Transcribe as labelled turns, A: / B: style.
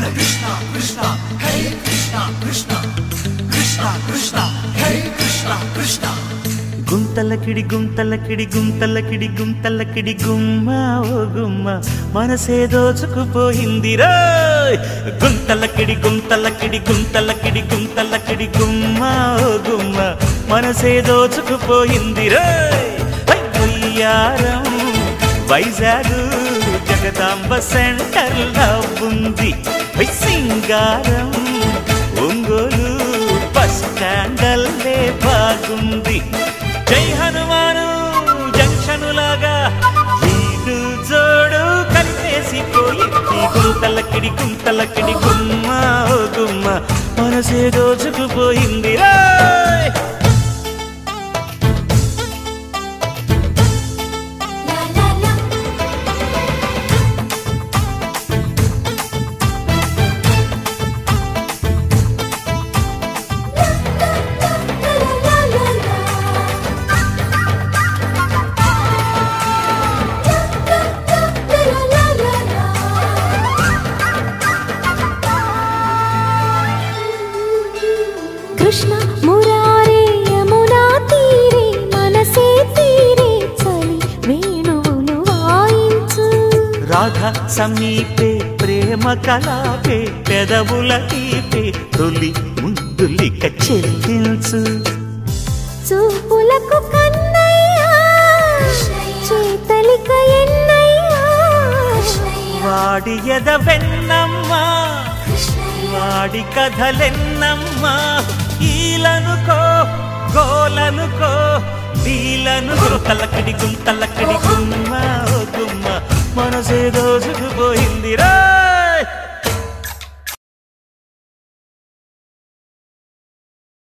A: Krishna Krishna Hey Krishna Krishna Krishna Krishna Hey Krishna Krishna
B: గుంతలకిడి గుంతలకిడి గుంతలకిడి గుంతలకిడి గుమ్మ ఓ గుమ్మ మనసే దోచుకుపోయిందిరా గుంతలకిడి గుంతలకిడి గుంతలకిడి గుంతలకిడి గుమ్మ ఓ గుమ్మ మనసే దోచుకుపోయిందిరా అయ్యారం వైజాగ్ జగదాంబ సెంటర్ ఉంది సింగారం ఒంగోలు బస్ స్టాండల్లే బాగుంది జై హనుమాను జంక్షను లాగా ఈడు జోడు కలిపేసిపోయింది గుంతలకిడి గుంతలకిడి గుమ్మ ఓ గుమ్మ మనసే దోచుకుపోయింది రా
C: కృష్ణ మురారే యమునా తీరే మనసే తీరే చలి వేణువులు వాయించు
B: రాధ సమీపే ప్రేమ కలాపే పెదవుల తీపే తొలి ముద్దులిక చెల్లించు
C: చూపులకు కన్నయ్యా చేతలిక ఎన్నయ్యా
B: వాడి ఎద వెన్నమ్మా వాడి కథలెన్నమ్మా ఈలనుకో గోలనుకో వీలను గుంతలకిడి గుంతలకిడి గుమ్మ ఓ గుమ్మ మనసే దోచుకుపోయిందిరా